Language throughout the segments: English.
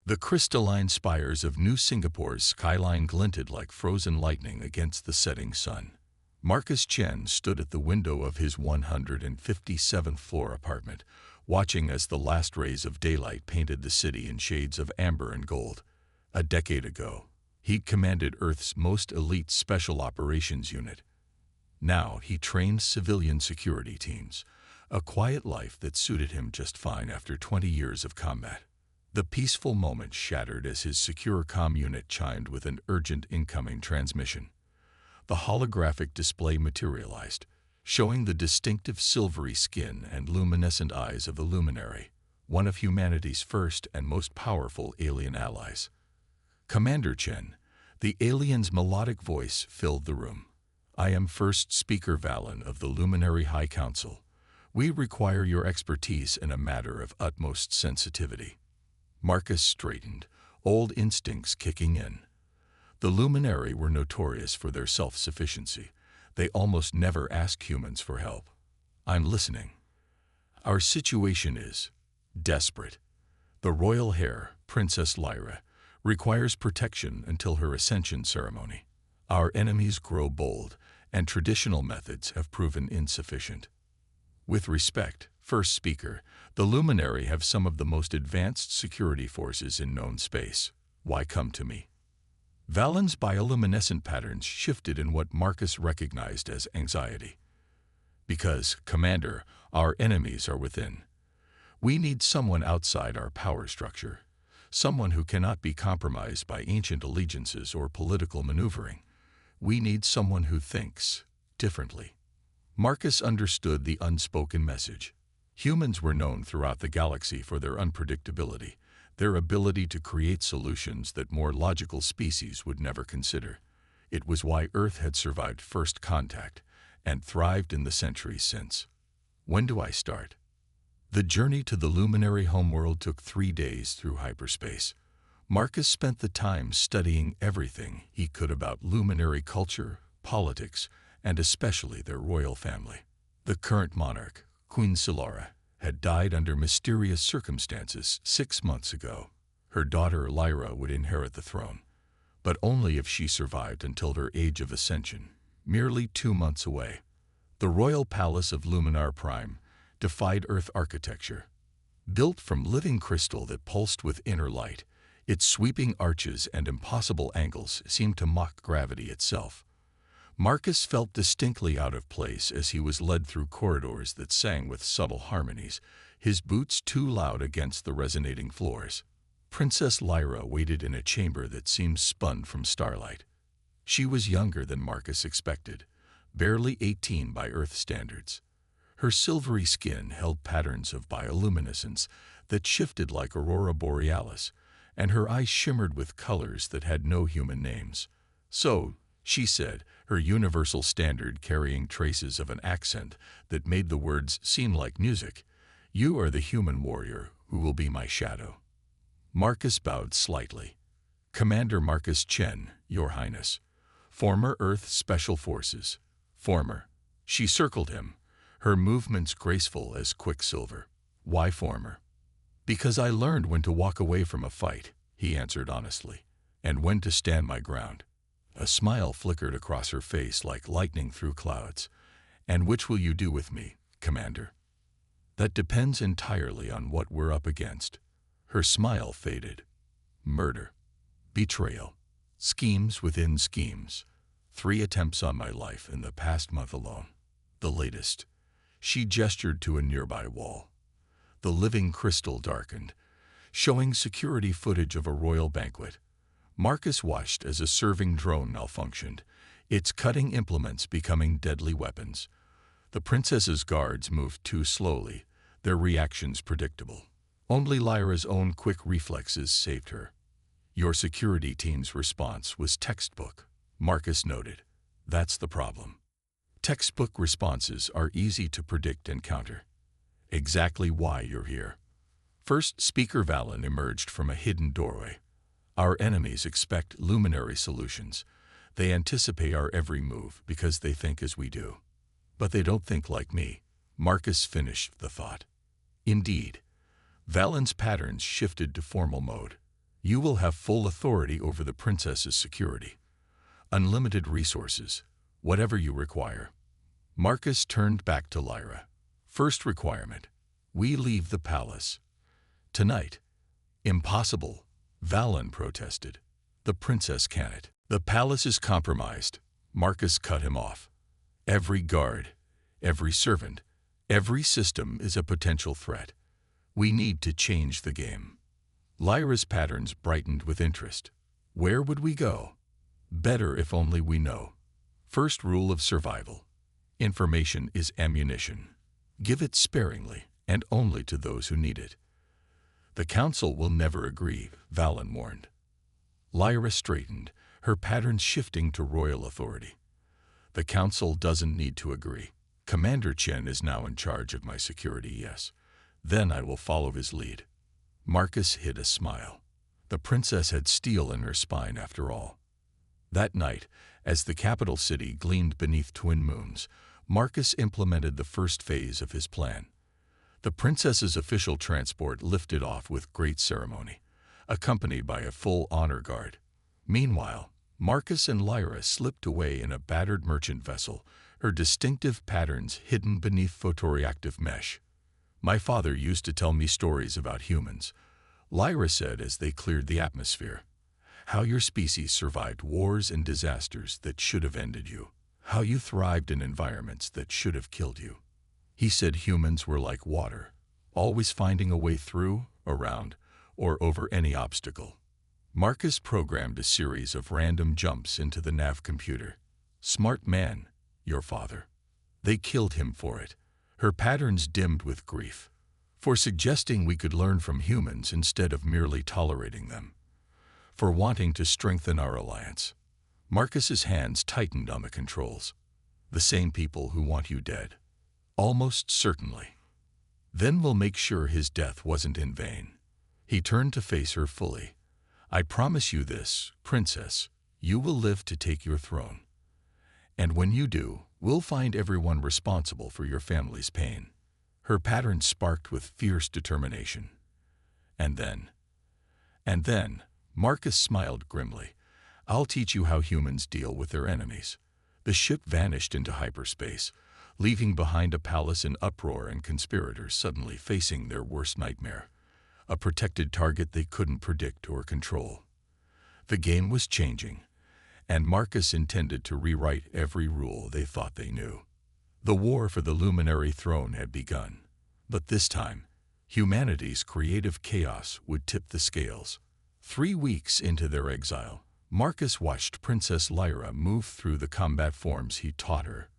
The crystalline spires of New Singapore's skyline glinted like frozen lightning against the setting sun. Marcus Chen stood at the window of his 157th floor apartment, watching as the last rays of daylight painted the city in shades of amber and gold. A decade ago, he commanded Earth's most elite special operations unit. Now he trained civilian security teams, a quiet life that suited him just fine after 20 years of combat. The peaceful moment shattered as his secure comm unit chimed with an urgent incoming transmission. The holographic display materialized, showing the distinctive silvery skin and luminescent eyes of the Luminary, one of humanity's first and most powerful alien allies. "Commander Chen," the alien's melodic voice filled the room. "I am First Speaker Valen of the Luminary High Council. We require your expertise in a matter of utmost sensitivity." Marcus straightened, old instincts kicking in. The Luminary were notorious for their self-sufficiency. They almost never asked humans for help. "I'm listening." "Our situation is desperate. The royal heir, Princess Lyra, requires protection until her ascension ceremony. Our enemies grow bold, and traditional methods have proven insufficient. With respect, First Speaker, the Luminary have some of the most advanced security forces in known space. Why come to me?" Valen's bioluminescent patterns shifted in what Marcus recognized as anxiety. "Because, Commander, our enemies are within. We need someone outside our power structure, someone who cannot be compromised by ancient allegiances or political maneuvering. We need someone who thinks differently." Marcus understood the unspoken message. Humans were known throughout the galaxy for their unpredictability, their ability to create solutions that more logical species would never consider. It was why Earth had survived first contact and thrived in the centuries since. "When do I start?" The journey to the Luminary homeworld took 3 days through hyperspace. Marcus spent the time studying everything he could about Luminary culture, politics, and especially their royal family. The current monarch, Queen Solara, had died under mysterious circumstances 6 months ago. Her daughter Lyra would inherit the throne, but only if she survived until her age of ascension, merely 2 months away. The royal palace of Luminar Prime defied Earth architecture. Built from living crystal that pulsed with inner light, its sweeping arches and impossible angles seemed to mock gravity itself. Marcus felt distinctly out of place as he was led through corridors that sang with subtle harmonies, his boots too loud against the resonating floors. Princess Lyra waited in a chamber that seemed spun from starlight. She was younger than Marcus expected, barely 18 by Earth standards. Her silvery skin held patterns of bioluminescence that shifted like aurora borealis, and her eyes shimmered with colors that had no human names. "So," she said, her universal standard carrying traces of an accent that made the words seem like music, "you are the human warrior who will be my shadow." Marcus bowed slightly. "Commander Marcus Chen, Your Highness. Former Earth Special Forces." "Former." She circled him, her movements graceful as quicksilver. "Why former?" "Because I learned when to walk away from a fight," he answered honestly, "and when to stand my ground." A smile flickered across her face like lightning through clouds. "And which will you do with me, Commander?" "That depends entirely on what we're up against." Her smile faded. "Murder. Betrayal. Schemes within schemes. 3 attempts on my life in the past month alone. The latest." She gestured to a nearby wall. The living crystal darkened, showing security footage of a royal banquet. Marcus watched as a serving drone malfunctioned, its cutting implements becoming deadly weapons. The princess's guards moved too slowly, their reactions predictable. Only Lyra's own quick reflexes saved her. "Your security team's response was textbook," Marcus noted. "That's the problem. Textbook responses are easy to predict and counter." "Exactly why you're here." First Speaker Valen emerged from a hidden doorway. "Our enemies expect luminary solutions. They anticipate our every move because they think as we do. But they don't think like me." Marcus finished the thought. Indeed. Valen's patterns shifted to formal mode. You will have full authority over the princess's security. Unlimited resources, whatever you require. Marcus turned back to Lyra. First requirement, we leave the palace. Tonight. Impossible, Valen protested. The princess can't. The palace is compromised. Marcus cut him off. Every guard, every servant, every system is a potential threat. We need to change the game. Lyra's patterns brightened with interest. Where would we go? Better if only we know. First rule of survival. Information is ammunition. Give it sparingly and only to those who need it. The council will never agree, Valen warned. Lyra straightened, her patterns shifting to royal authority. The council doesn't need to agree. Commander Chen is now in charge of my security, yes. Then I will follow his lead. Marcus hid a smile. The princess had steel in her spine after all. That night, as the capital city gleamed beneath twin moons, Marcus implemented the first phase of his plan. The princess's official transport lifted off with great ceremony, accompanied by a full honor guard. Meanwhile, Marcus and Lyra slipped away in a battered merchant vessel, her distinctive patterns hidden beneath photoreactive mesh. My father used to tell me stories about humans, Lyra said as they cleared the atmosphere. How your species survived wars and disasters that should have ended you. How you thrived in environments that should have killed you. He said humans were like water, always finding a way through, around, or over any obstacle. Marcus programmed a series of random jumps into the nav computer. Smart man, your father. They killed him for it. Her patterns dimmed with grief. For suggesting we could learn from humans instead of merely tolerating them. For wanting to strengthen our alliance. Marcus's hands tightened on the controls. The same people who want you dead. Almost certainly. Then we'll make sure his death wasn't in vain. He turned to face her fully. I promise you this, princess, you will live to take your throne. And when you do, we'll find everyone responsible for your family's pain. Her pattern sparked with fierce determination. And then, Marcus smiled grimly. I'll teach you how humans deal with their enemies. The ship vanished into hyperspace, leaving behind a palace in uproar and conspirators suddenly facing their worst nightmare, a protected target they couldn't predict or control. The game was changing, and Marcus intended to rewrite every rule they thought they knew. The war for the luminary throne had begun, but this time, humanity's creative chaos would tip the scales. 3 weeks into their exile, Marcus watched Princess Lyra move through the combat forms he taught her.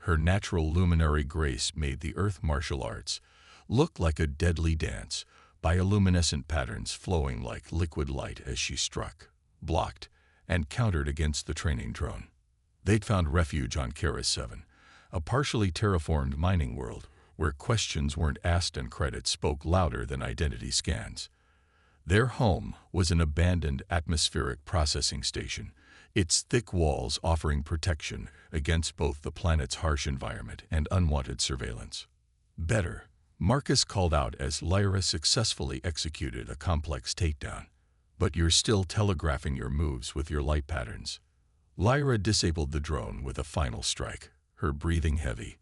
Her natural luminary grace made the earth martial arts look like a deadly dance, bioluminescent patterns flowing like liquid light as she struck, blocked, and countered against the training drone. They'd found refuge on Keras 7, a partially terraformed mining world where questions weren't asked and credits spoke louder than identity scans. Their home was an abandoned atmospheric processing station, its thick walls offering protection against both the planet's harsh environment and unwanted surveillance. Better, Marcus called out as Lyra successfully executed a complex takedown. But you're still telegraphing your moves with your light patterns. Lyra disabled the drone with a final strike, her breathing heavy.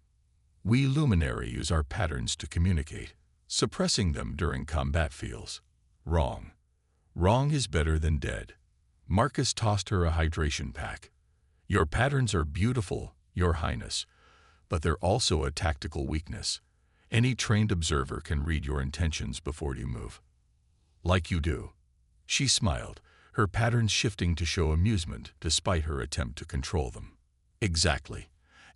We Luminary use our patterns to communicate, suppressing them during combat feels. Wrong. Wrong is better than dead. Marcus tossed her a hydration pack. Your patterns are beautiful, Your Highness, but they're also a tactical weakness. Any trained observer can read your intentions before you move. Like you do. She smiled, her patterns shifting to show amusement despite her attempt to control them. Exactly.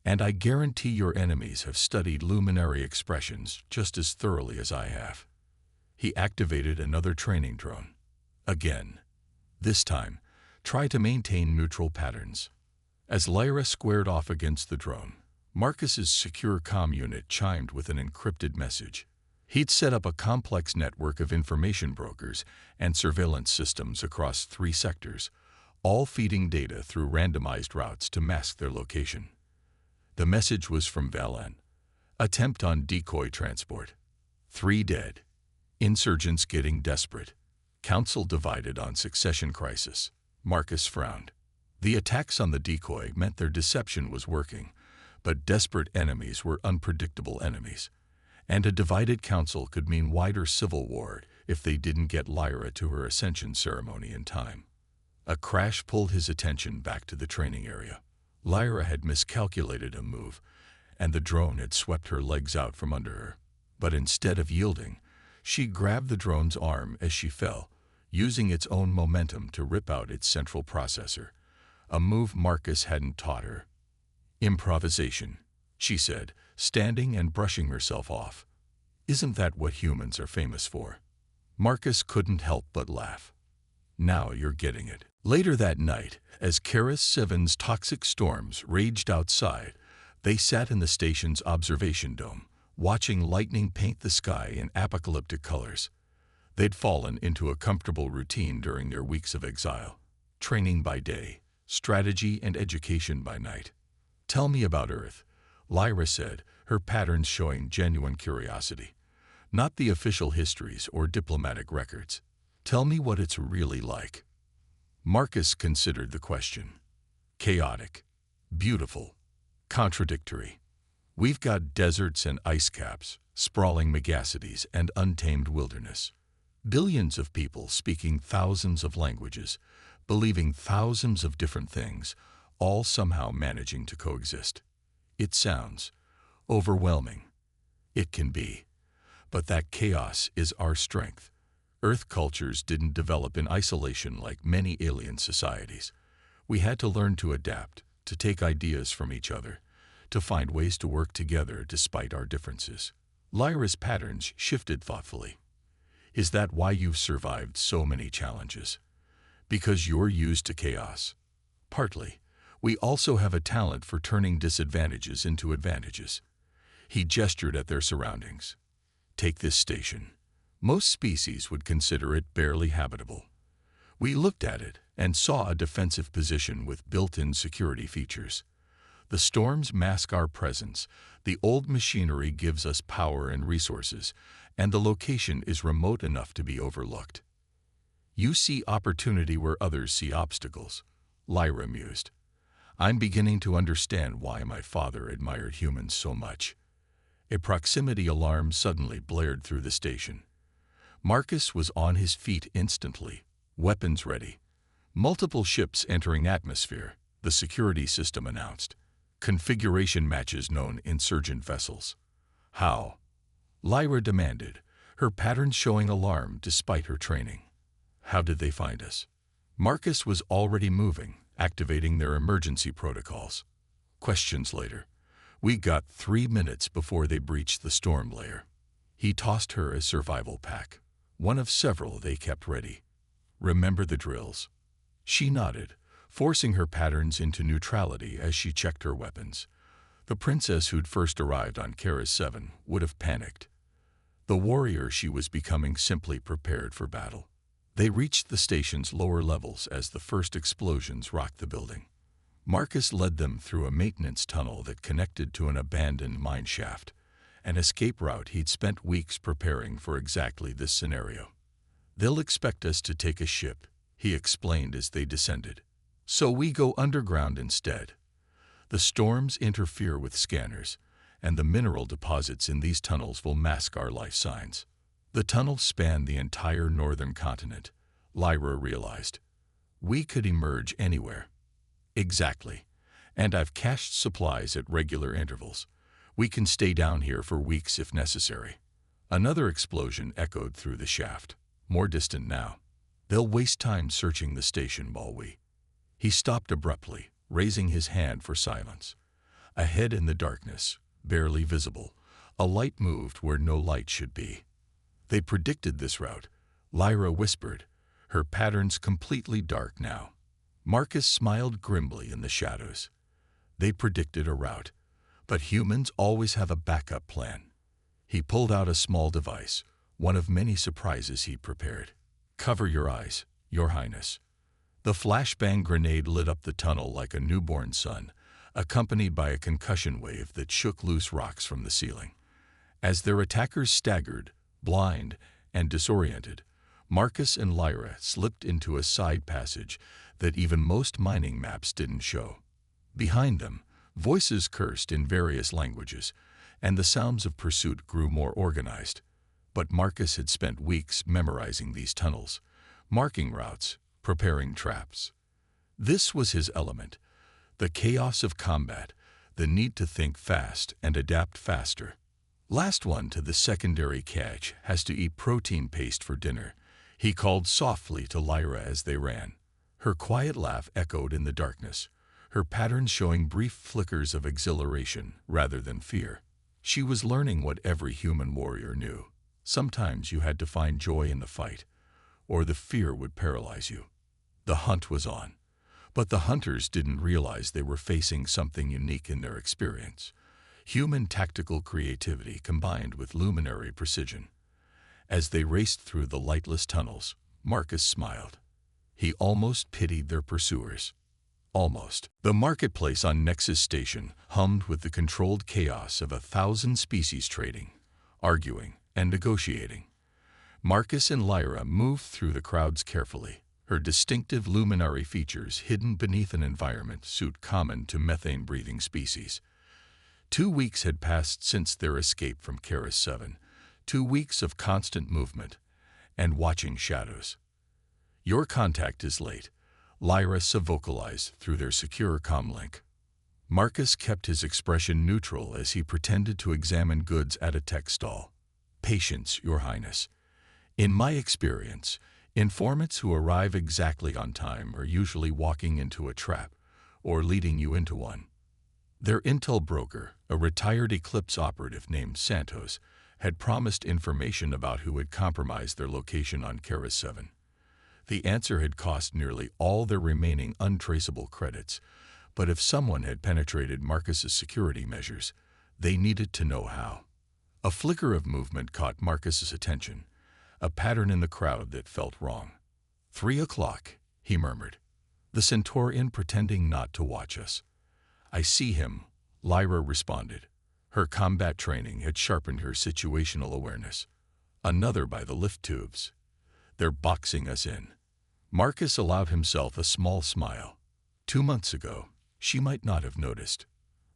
And I guarantee your enemies have studied luminary expressions just as thoroughly as I have. He activated another training drone. Again. This time, try to maintain neutral patterns. As Lyra squared off against the drone, Marcus's secure comm unit chimed with an encrypted message. He'd set up a complex network of information brokers and surveillance systems across 3 sectors, all feeding data through randomized routes to mask their location. The message was from Valen. Attempt on decoy transport. 3 dead. Insurgents getting desperate. Council divided on succession crisis. Marcus frowned. The attacks on the decoy meant their deception was working, but desperate enemies were unpredictable enemies. And a divided council could mean wider civil war if they didn't get Lyra to her ascension ceremony in time. A crash pulled his attention back to the training area. Lyra had miscalculated a move, and the drone had swept her legs out from under her. But instead of yielding, she grabbed the drone's arm as she fell, using its own momentum to rip out its central processor, a move Marcus hadn't taught her. Improvisation, she said, standing and brushing herself off. Isn't that what humans are famous for? Marcus couldn't help but laugh. Now you're getting it. Later that night, as Keras 7's toxic storms raged outside, they sat in the station's observation dome, watching lightning paint the sky in apocalyptic colors. They'd fallen into a comfortable routine during their weeks of exile. Training by day, strategy and education by night. Tell me about Earth, Lyra said, her patterns showing genuine curiosity. Not the official histories or diplomatic records. Tell me what it's really like. Marcus considered the question. Chaotic, beautiful, contradictory. We've got deserts and ice caps, sprawling megacities and untamed wilderness. Billions of people speaking thousands of languages, believing thousands of different things, all somehow managing to coexist. It sounds overwhelming. It can be. But that chaos is our strength. Earth cultures didn't develop in isolation like many alien societies. We had to learn to adapt, to take ideas from each other, to find ways to work together despite our differences. Lyra's patterns shifted thoughtfully. Is that why you've survived so many challenges? Because you're used to chaos? Partly. We also have a talent for turning disadvantages into advantages. He gestured at their surroundings. Take this station. Most species would consider it barely habitable. We looked at it and saw a defensive position with built-in security features. The storms mask our presence, the old machinery gives us power and resources, and the location is remote enough to be overlooked. You see opportunity where others see obstacles, Lyra mused. I'm beginning to understand why my father admired humans so much. A proximity alarm suddenly blared through the station. Marcus was on his feet instantly, weapons ready. Multiple ships entering atmosphere, the security system announced. Configuration matches known insurgent vessels. How? Lyra demanded, her patterns showing alarm despite her training. How did they find us? Marcus was already moving, activating their emergency protocols. Questions later. We got 3 minutes before they breached the storm layer. He tossed her a survival pack, one of several they kept ready. Remember the drills? She nodded, forcing her patterns into neutrality as she checked her weapons. The princess who'd first arrived on Keras 7 would have panicked. The warrior she was becoming simply prepared for battle. They reached the station's lower levels as the first explosions rocked the building. Marcus led them through a maintenance tunnel that connected to an abandoned mine shaft, an escape route he'd spent weeks preparing for exactly this scenario. They'll expect us to take a ship, he explained as they descended. So we go underground instead. The storms interfere with scanners, and the mineral deposits in these tunnels will mask our life signs. The tunnels span the entire northern continent, Lyra realized. We could emerge anywhere. Exactly. And I've cached supplies at regular intervals. We can stay down here for weeks if necessary. Another explosion echoed through the shaft, more distant now. They'll waste time searching the station while we... He stopped abruptly, raising his hand for silence. Ahead in the darkness, barely visible, a light moved where no light should be. They predicted this route, Lyra whispered, her patterns completely dark now. Marcus smiled grimly in the shadows. They predicted a route, but humans always have a backup plan. He pulled out a small device, one of many surprises he'd prepared. Cover your eyes, Your Highness. The flashbang grenade lit up the tunnel like a newborn sun, accompanied by a concussion wave that shook loose rocks from the ceiling. As their attackers staggered, blind and disoriented, Marcus and Lyra slipped into a side passage that even most mining maps didn't show. Behind them, voices cursed in various languages, and the sounds of pursuit grew more organized. But Marcus had spent weeks memorizing these tunnels, marking routes, preparing traps. This was his element, the chaos of combat, the need to think fast and adapt faster. Last one to the secondary cache has to eat protein paste for dinner, he called softly to Lyra as they ran. Her quiet laugh echoed in the darkness, her patterns showing brief flickers of exhilaration rather than fear. She was learning what every human warrior knew. Sometimes you had to find joy in the fight, or the fear would paralyze you. The hunt was on, but the hunters didn't realize they were facing something unique in their experience. Human tactical creativity combined with luminary precision. As they raced through the lightless tunnels, Marcus smiled. He almost pitied their pursuers. Almost. The marketplace on Nexus Station hummed with the controlled chaos of 1,000 species trading, arguing, and negotiating. Marcus and Lyra moved through the crowds carefully, her distinctive luminary features hidden beneath an environment suit common to methane-breathing species. 2 weeks had passed since their escape from Keras 7, 2 weeks of constant movement and watching shadows. "Your contact is late," Lyra vocalized through their secure comlink. Marcus kept his expression neutral as he pretended to examine goods at a tech stall. "Patience, Your Highness. In my experience, informants who arrive exactly on time are usually walking into a trap or leading you into one." Their intel broker, a retired Eclipse operative named Santos, had promised information about who had compromised their location on Keras 7. The answer had cost nearly all their remaining untraceable credits, but if someone had penetrated Marcus's security measures, they needed to know how. A flicker of movement caught Marcus's attention, a pattern in the crowd that felt wrong. 3 o'clock, he murmured. "The Centaurian pretending not to watch us." "I see him," Lyra responded. Her combat training had sharpened her situational awareness. "Another by the lift tubes. They're boxing us in." Marcus allowed himself a small smile. 2 months ago, she might not have noticed.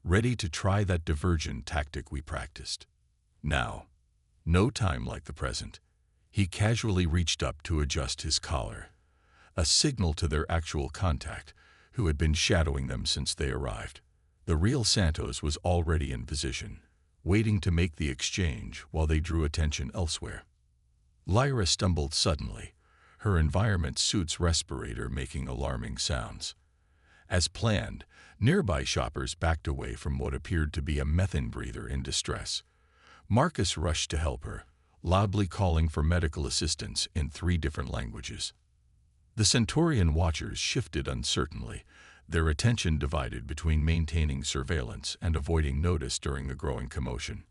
Ready to try that diversion tactic we practiced. Now, no time like the present. He casually reached up to adjust his collar, a signal to their actual contact, who had been shadowing them since they arrived. The real Santos was already in position, waiting to make the exchange while they drew attention elsewhere. Lyra stumbled suddenly, her environment suit's respirator making alarming sounds. As planned, nearby shoppers backed away from what appeared to be a methane breather in distress. Marcus rushed to help her, loudly calling for medical assistance in 3 different languages. The Centaurian watchers shifted uncertainly, their attention divided between maintaining surveillance and avoiding notice during the growing commotion.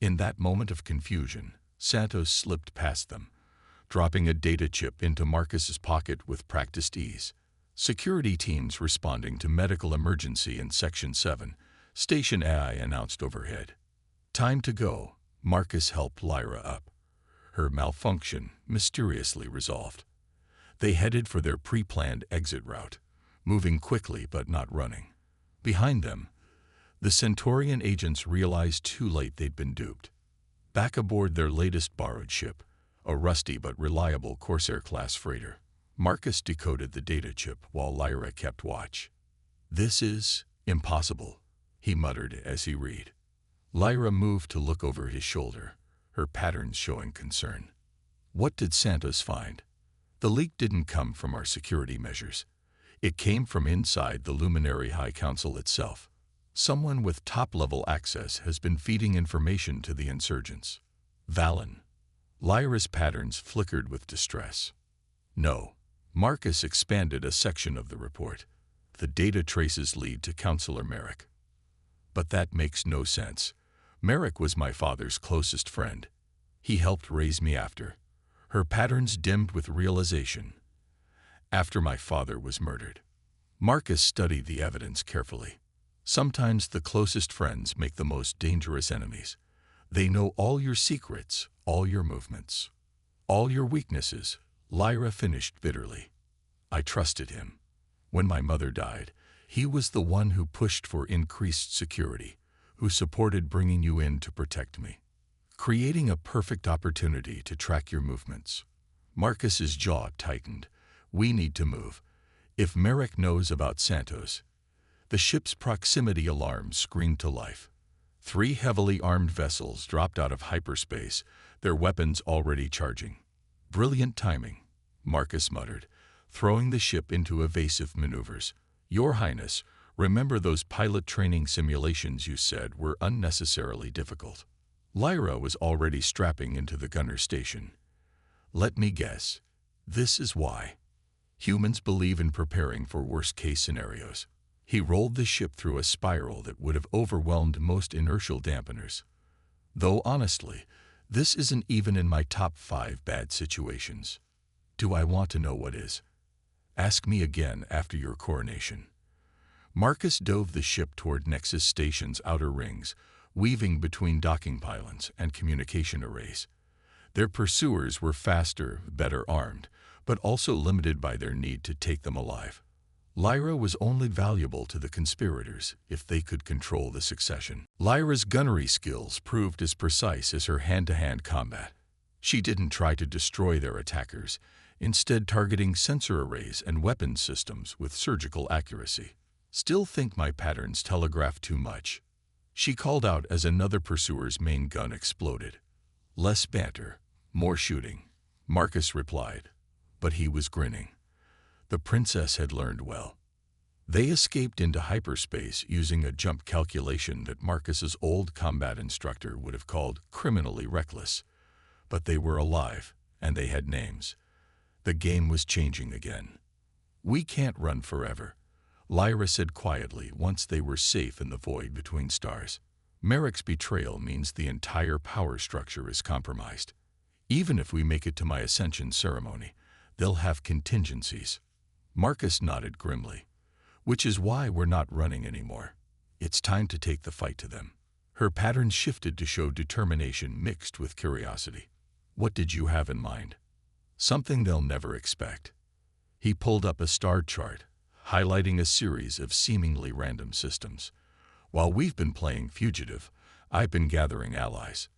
In that moment of confusion, Santos slipped past them, dropping a data chip into Marcus's pocket with practiced ease. Security teams responding to medical emergency in Section 7, Station AI announced overhead. "Time to go," Marcus helped Lyra up. Her malfunction mysteriously resolved. They headed for their pre-planned exit route, moving quickly but not running. Behind them, the Centaurian agents realized too late they'd been duped. Back aboard their latest borrowed ship, a rusty but reliable Corsair-class freighter, Marcus decoded the data chip while Lyra kept watch. "This is impossible," he muttered as he read. Lyra moved to look over his shoulder, her patterns showing concern. "What did Santos find?" "The leak didn't come from our security measures. It came from inside the Luminary High Council itself. Someone with top-level access has been feeding information to the insurgents." "Valen." Lyra's patterns flickered with distress. "No." Marcus expanded a section of the report. "The data traces lead to Counselor Merrick." "But that makes no sense. Merrick was my father's closest friend. He helped raise me after." Her patterns dimmed with realization. "After my father was murdered." Marcus studied the evidence carefully. Sometimes the closest friends make the most dangerous enemies. They know all your secrets, all your movements, all your weaknesses, Lyra finished bitterly. I trusted him. When my mother died, he was the one who pushed for increased security, who supported bringing you in to protect me, creating a perfect opportunity to track your movements. Marcus's jaw tightened. We need to move. If Merrick knows about Santos. The ship's proximity alarm screamed to life. 3 heavily armed vessels dropped out of hyperspace, their weapons already charging. Brilliant timing, Marcus muttered, throwing the ship into evasive maneuvers. Your Highness, remember those pilot training simulations you said were unnecessarily difficult? Lyra was already strapping into the gunner station. Let me guess. This is why. Humans believe in preparing for worst-case scenarios. He rolled the ship through a spiral that would have overwhelmed most inertial dampeners. Though honestly, this isn't even in my top 5 bad situations. Do I want to know what is? Ask me again after your coronation. Marcus dove the ship toward Nexus Station's outer rings, weaving between docking pylons and communication arrays. Their pursuers were faster, better armed, but also limited by their need to take them alive. Lyra was only valuable to the conspirators if they could control the succession. Lyra's gunnery skills proved as precise as her hand-to-hand combat. She didn't try to destroy their attackers, instead targeting sensor arrays and weapons systems with surgical accuracy. Still think my patterns telegraph too much? She called out as another pursuer's main gun exploded. Less banter, more shooting, Marcus replied, but he was grinning. The princess had learned well. They escaped into hyperspace using a jump calculation that Marcus's old combat instructor would have called criminally reckless. But they were alive, and they had names. The game was changing again. We can't run forever, Lyra said quietly once they were safe in the void between stars. Merrick's betrayal means the entire power structure is compromised. Even if we make it to my ascension ceremony, they'll have contingencies. Marcus nodded grimly. Which is why we're not running anymore. It's time to take the fight to them. Her pattern shifted to show determination mixed with curiosity. What did you have in mind? Something they'll never expect. He pulled up a star chart, highlighting a series of seemingly random systems. While we've been playing fugitive, I've been gathering allies.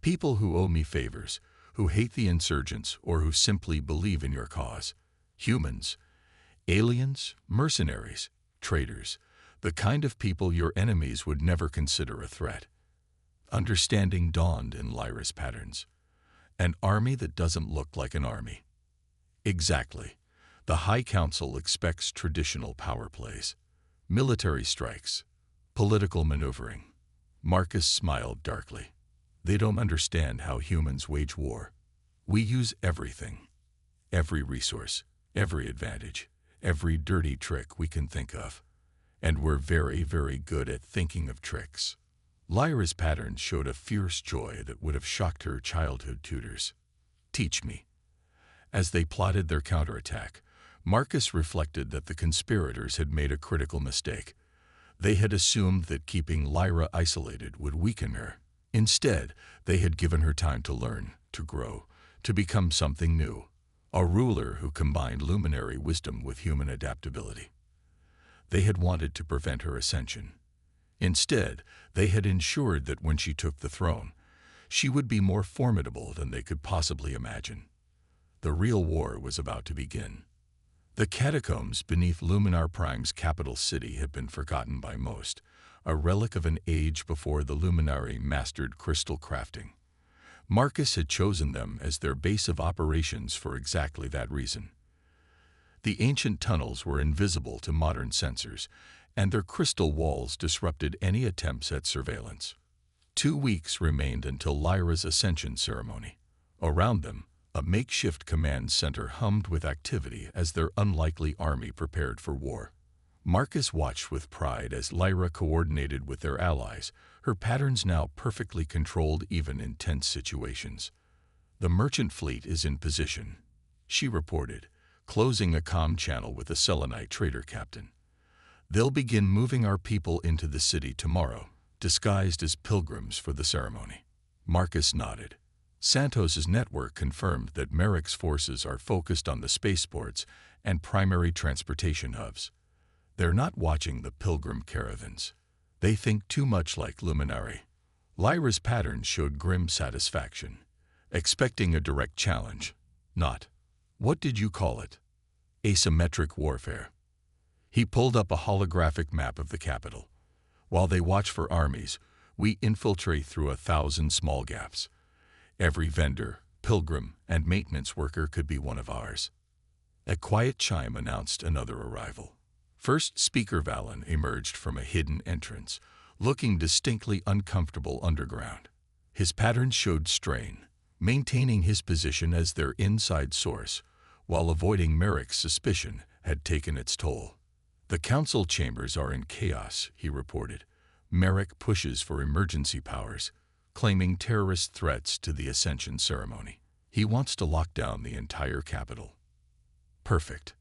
People who owe me favors, who hate the insurgents, or who simply believe in your cause. Humans, aliens, mercenaries, traitors, the kind of people your enemies would never consider a threat. Understanding dawned in Lyra's patterns. An army that doesn't look like an army. Exactly. The High Council expects traditional power plays. Military strikes. Political maneuvering. Marcus smiled darkly. They don't understand how humans wage war. We use everything. Every resource, every advantage, every dirty trick we can think of. And we're very, very good at thinking of tricks. Lyra's patterns showed a fierce joy that would have shocked her childhood tutors. Teach me. As they plotted their counterattack, Marcus reflected that the conspirators had made a critical mistake. They had assumed that keeping Lyra isolated would weaken her. Instead, they had given her time to learn, to grow, to become something new. A ruler who combined luminary wisdom with human adaptability. They had wanted to prevent her ascension. Instead, they had ensured that when she took the throne, she would be more formidable than they could possibly imagine. The real war was about to begin. The catacombs beneath Luminar Prime's capital city had been forgotten by most, a relic of an age before the Luminari mastered crystal crafting. Marcus had chosen them as their base of operations for exactly that reason. The ancient tunnels were invisible to modern sensors, and their crystal walls disrupted any attempts at surveillance. 2 weeks remained until Lyra's ascension ceremony. Around them, a makeshift command center hummed with activity as their unlikely army prepared for war. Marcus watched with pride as Lyra coordinated with their allies, her patterns now perfectly controlled even in tense situations. The merchant fleet is in position, she reported, closing a comm channel with a Selenite trader captain. They'll begin moving our people into the city tomorrow, disguised as pilgrims for the ceremony. Marcus nodded. Santos's network confirmed that Merrick's forces are focused on the spaceports and primary transportation hubs. They're not watching the pilgrim caravans. They think too much like Luminary. Lyra's patterns showed grim satisfaction, expecting a direct challenge, not, what did you call it? Asymmetric warfare. He pulled up a holographic map of the capital. While they watch for armies, we infiltrate through 1,000 small gaps. Every vendor, pilgrim, and maintenance worker could be one of ours. A quiet chime announced another arrival. First Speaker Valen emerged from a hidden entrance, looking distinctly uncomfortable underground. His patterns showed strain, maintaining his position as their inside source, while avoiding Merrick's suspicion had taken its toll. The council chambers are in chaos, he reported. Merrick pushes for emergency powers, claiming terrorist threats to the Ascension ceremony. He wants to lock down the entire capital. Perfect.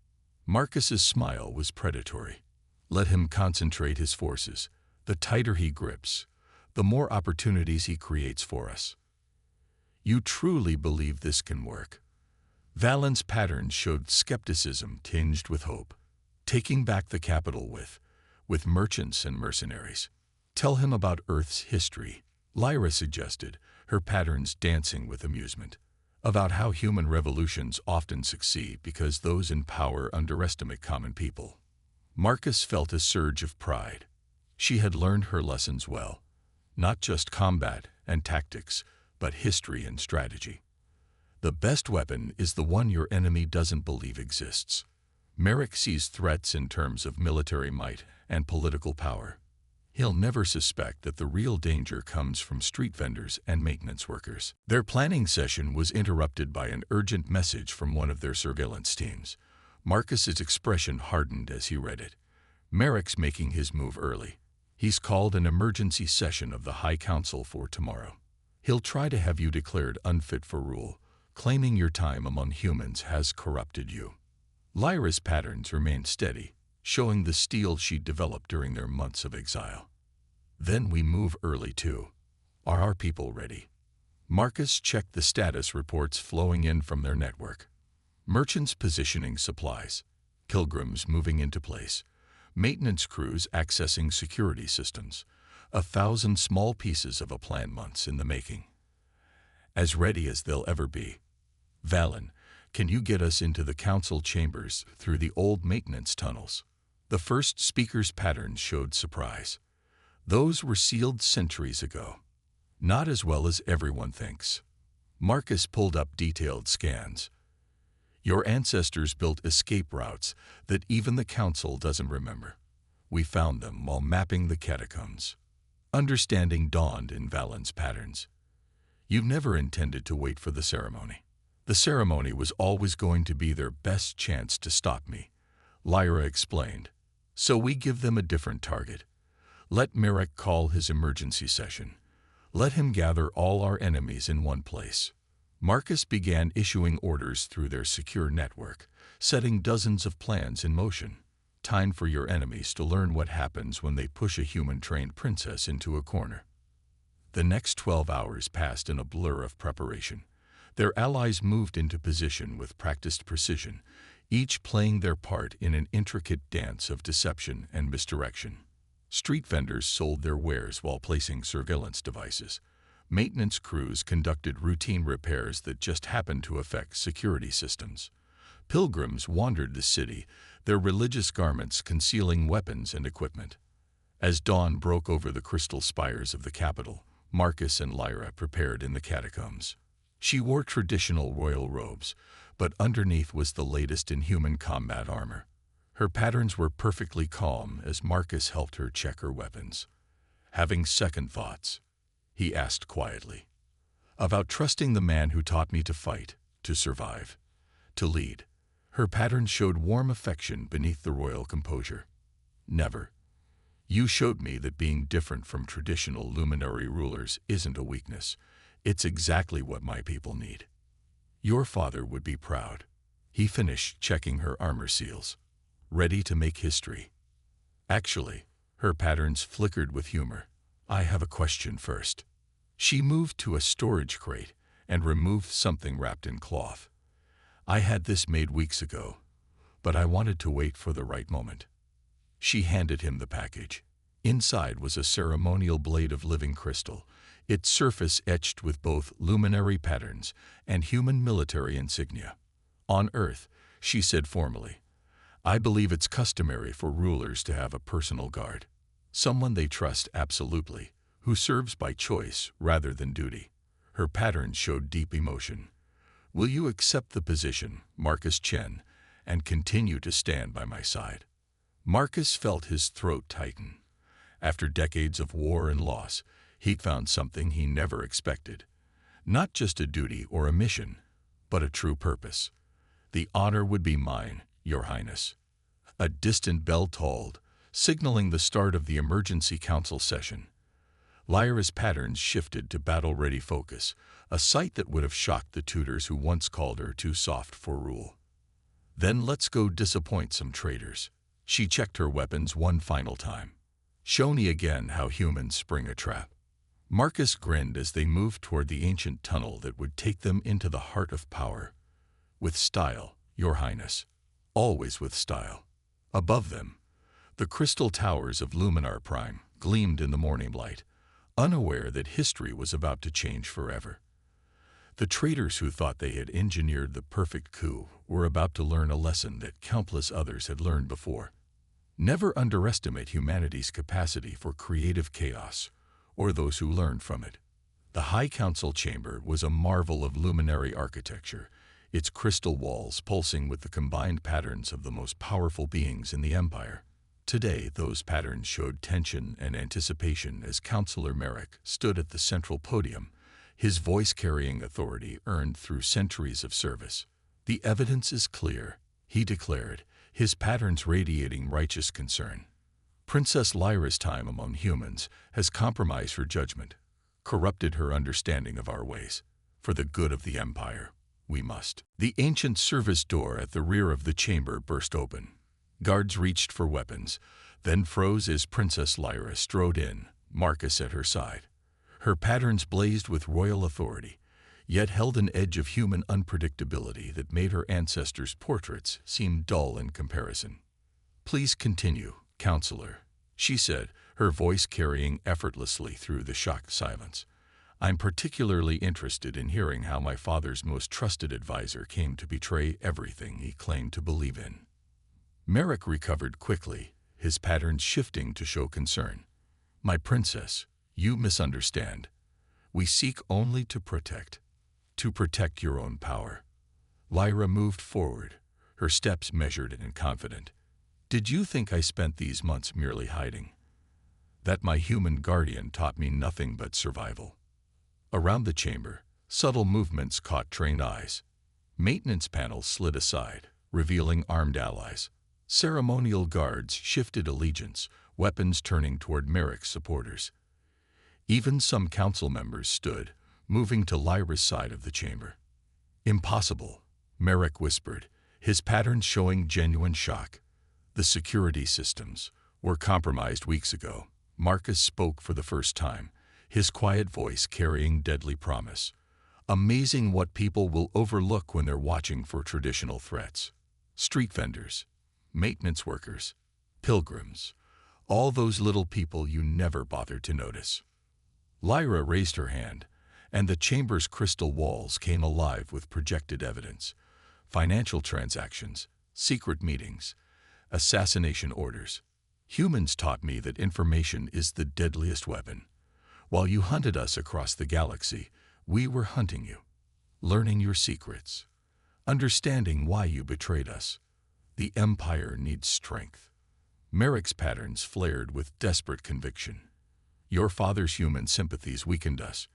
Marcus's smile was predatory. Let him concentrate his forces. The tighter he grips, the more opportunities he creates for us. You truly believe this can work? Valen's patterns showed skepticism tinged with hope. Taking back the capital with merchants and mercenaries. Tell him about Earth's history, Lyra suggested, her patterns dancing with amusement. About how human revolutions often succeed because those in power underestimate common people. Marcus felt a surge of pride. She had learned her lessons well. Not just combat and tactics, but history and strategy. The best weapon is the one your enemy doesn't believe exists. Merrick sees threats in terms of military might and political power. He'll never suspect that the real danger comes from street vendors and maintenance workers. Their planning session was interrupted by an urgent message from one of their surveillance teams. Marcus's expression hardened as he read it. Merrick's making his move early. He's called an emergency session of the High Council for tomorrow. He'll try to have you declared unfit for rule, claiming your time among humans has corrupted you. Lyra's patterns remained steady, showing the steel she'd developed during their months of exile. Then we move early too. Are our people ready? Marcus checked the status reports flowing in from their network. Merchants positioning supplies, pilgrims moving into place, maintenance crews accessing security systems, 1,000 small pieces of a plan months in the making. As ready as they'll ever be. Valen, can you get us into the council chambers through the old maintenance tunnels? The first speaker's patterns showed surprise. Those were sealed centuries ago. Not as well as everyone thinks. Marcus pulled up detailed scans. Your ancestors built escape routes that even the council doesn't remember. We found them while mapping the catacombs. Understanding dawned in Valen's patterns. You never intended to wait for the ceremony. The ceremony was always going to be their best chance to stop me, Lyra explained. So we give them a different target. Let Merrick call his emergency session. Let him gather all our enemies in one place. Marcus began issuing orders through their secure network, setting dozens of plans in motion. Time for your enemies to learn what happens when they push a human-trained princess into a corner. The next 12 hours passed in a blur of preparation. Their allies moved into position with practiced precision, each playing their part in an intricate dance of deception and misdirection. Street vendors sold their wares while placing surveillance devices. Maintenance crews conducted routine repairs that just happened to affect security systems. Pilgrims wandered the city, their religious garments concealing weapons and equipment. As dawn broke over the crystal spires of the capital, Marcus and Lyra prepared in the catacombs. She wore traditional royal robes, but underneath was the latest in human combat armor. Her patterns were perfectly calm as Marcus helped her check her weapons. Having second thoughts, he asked quietly. About trusting the man who taught me to fight, to survive, to lead. Her patterns showed warm affection beneath the royal composure. Never. You showed me that being different from traditional luminary rulers isn't a weakness. It's exactly what my people need. Your father would be proud. He finished checking her armor seals, ready to make history. Actually, her patterns flickered with humor. I have a question first. She moved to a storage crate, and removed something wrapped in cloth. "I had this made weeks ago, but I wanted to wait for the right moment." She handed him the package. Inside was a ceremonial blade of living crystal, its surface etched with both luminary patterns and human military insignia. "On Earth," she said formally, "I believe it's customary for rulers to have a personal guard, someone they trust absolutely, who serves by choice rather than duty." Her patterns showed deep emotion. "Will you accept the position, Marcus Chen, and continue to stand by my side?" Marcus felt his throat tighten. After decades of war and loss, he'd found something he never expected. Not just a duty or a mission, but a true purpose. "The honor would be mine, Your Highness." A distant bell tolled, signaling the start of the emergency council session. Lyra's patterns shifted to battle-ready focus, a sight that would have shocked the tutors who once called her too soft for rule. "Then let's go disappoint some traitors." She checked her weapons one final time. "Show me again how humans spring a trap." Marcus grinned as they moved toward the ancient tunnel that would take them into the heart of power. "With style, Your Highness. Always with style." Above them, the crystal towers of Luminar Prime gleamed in the morning light, unaware that history was about to change forever. The traitors who thought they had engineered the perfect coup were about to learn a lesson that countless others had learned before. Never underestimate humanity's capacity for creative chaos, or those who learned from it. The High Council chamber was a marvel of luminary architecture, its crystal walls pulsing with the combined patterns of the most powerful beings in the Empire. Today, those patterns showed tension and anticipation as Councillor Merrick stood at the central podium, his voice carrying authority earned through centuries of service. "The evidence is clear," he declared, his patterns radiating righteous concern. "Princess Lyra's time among humans has compromised her judgment, corrupted her understanding of our ways. For the good of the Empire, we must." The ancient service door at the rear of the chamber burst open. Guards reached for weapons, then froze as Princess Lyra strode in, Marcus at her side. Her patterns blazed with royal authority, yet held an edge of human unpredictability that made her ancestors' portraits seem dull in comparison. "Please continue, Counselor," she said, her voice carrying effortlessly through the shocked silence. "I'm particularly interested in hearing how my father's most trusted advisor came to betray everything he claimed to believe in." Merrick recovered quickly, his patterns shifting to show concern. "My princess, you misunderstand. We seek only to protect your own power." Lyra moved forward, her steps measured and confident. "Did you think I spent these months merely hiding? That my human guardian taught me nothing but survival." Around the chamber, subtle movements caught trained eyes. Maintenance panels slid aside, revealing armed allies. Ceremonial guards shifted allegiance, weapons turning toward Merrick's supporters. Even some council members stood, moving to Lyra's side of the chamber. "Impossible," Merrick whispered, his patterns showing genuine shock. "The security systems were compromised weeks ago." Marcus spoke for the first time, his quiet voice carrying deadly promise. "Amazing what people will overlook when they're watching for traditional threats. Street vendors, maintenance workers, pilgrims, all those little people you never bothered to notice." Lyra raised her hand, and the chamber's crystal walls came alive with projected evidence. Financial transactions, secret meetings, assassination orders. "Humans taught me that information is the deadliest weapon. While you hunted us across the galaxy, we were hunting you, learning your secrets, understanding why you betrayed us. The Empire needs strength." Merrick's patterns flared with desperate conviction. "Your father's human sympathies weakened us.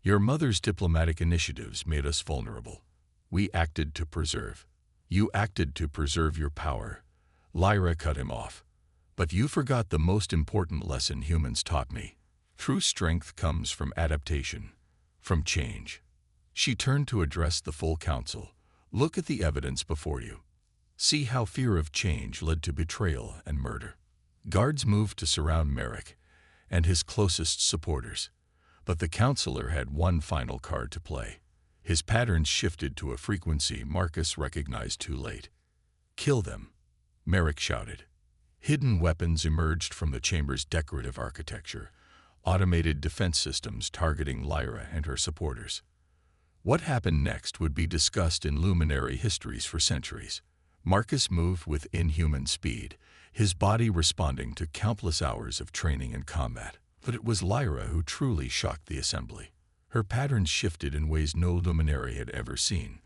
Your mother's diplomatic initiatives made us vulnerable. We acted to preserve. You acted to preserve your power." Lyra cut him off. "But you forgot the most important lesson humans taught me. True strength comes from adaptation, from change." She turned to address the full council. "Look at the evidence before you. See how fear of change led to betrayal and murder." Guards moved to surround Merrick and his closest supporters, but the counselor had one final card to play. His patterns shifted to a frequency Marcus recognized too late. "Kill them," Merrick shouted. Hidden weapons emerged from the chamber's decorative architecture, automated defense systems targeting Lyra and her supporters. What happened next would be discussed in luminary histories for centuries. Marcus moved with inhuman speed, his body responding to countless hours of training and combat. But it was Lyra who truly shocked the assembly. Her patterns shifted in ways no luminary had ever seen,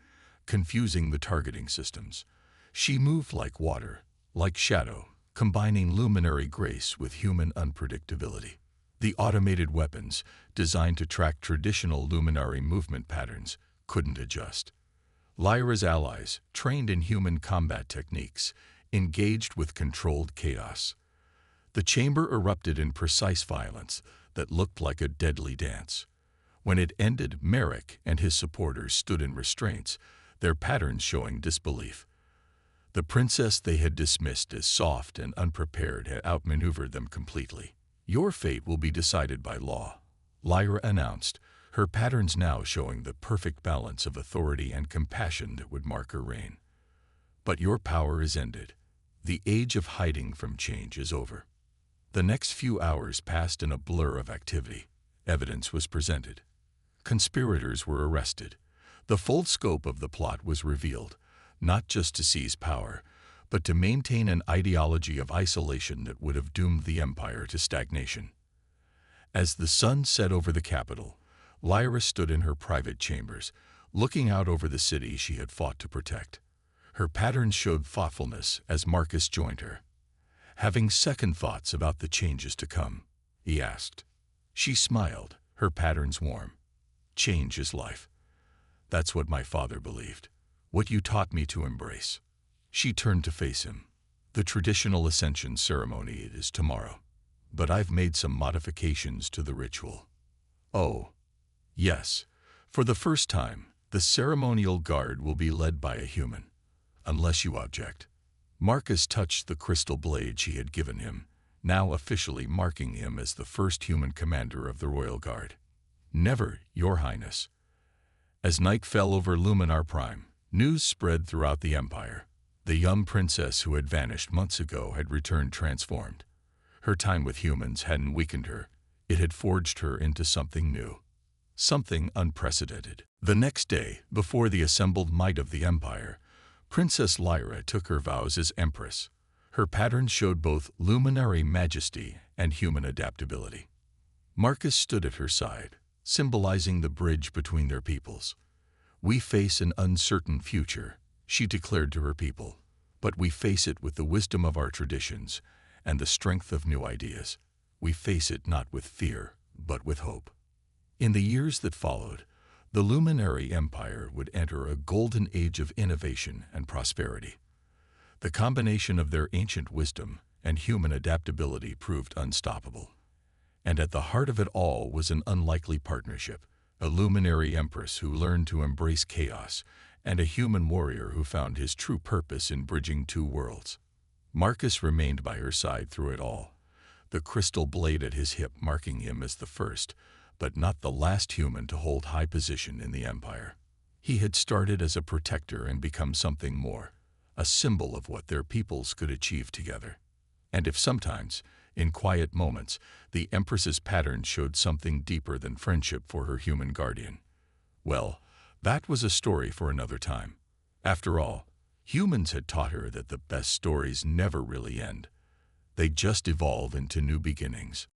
confusing the targeting systems. She moved like water, like shadow, combining luminary grace with human unpredictability. The automated weapons, designed to track traditional luminary movement patterns, couldn't adjust. Lyra's allies, trained in human combat techniques, engaged with controlled chaos. The chamber erupted in precise violence that looked like a deadly dance. When it ended, Merrick and his supporters stood in restraints, their patterns showing disbelief. The princess they had dismissed as soft and unprepared had outmaneuvered them completely. "Your fate will be decided by law," Lyra announced, her patterns now showing the perfect balance of authority and compassion that would mark her reign. "But your power is ended. The age of hiding from change is over." The next few hours passed in a blur of activity. Evidence was presented. Conspirators were arrested. The full scope of the plot was revealed, not just to seize power, but to maintain an ideology of isolation that would have doomed the empire to stagnation. As the sun set over the capital, Lyra stood in her private chambers, looking out over the city she had fought to protect. Her patterns showed thoughtfulness as Marcus joined her. "Having second thoughts about the changes to come?" he asked. She smiled, her patterns warm. "Change is life. That's what my father believed. What you taught me to embrace." She turned to face him. "The traditional ascension ceremony is tomorrow, but I've made some modifications to the ritual." "Oh, yes. For the first time, the ceremonial guard will be led by a human, unless you object." Marcus touched the crystal blade she had given him, now officially marking him as the first human commander of the Royal Guard. "Never, Your Highness." As night fell over Luminar Prime, news spread throughout the Empire. The young princess who had vanished months ago had returned transformed. Her time with humans hadn't weakened her, it had forged her into something new. Something unprecedented. The next day, before the assembled might of the Empire, Princess Lyra took her vows as Empress. Her patterns showed both luminary majesty and human adaptability. Marcus stood at her side, symbolizing the bridge between their peoples. "We face an uncertain future," she declared to her people, "but we face it with the wisdom of our traditions and the strength of new ideas. We face it not with fear, but with hope." In the years that followed, the Luminary Empire would enter a golden age of innovation and prosperity. The combination of their ancient wisdom and human adaptability proved unstoppable. And at the heart of it all was an unlikely partnership, a luminary empress who learned to embrace chaos, and a human warrior who found his true purpose in bridging two worlds. Marcus remained by her side through it all, the crystal blade at his hip marking him as the first, but not the last human to hold high position in the Empire. He had started as a protector and become something more, a symbol of what their peoples could achieve together. And if sometimes, in quiet moments, the Empress's pattern showed something deeper than friendship for her human guardian, well, that was a story for another time. After all, humans had taught her that the best stories never really end. They just evolve into new beginnings.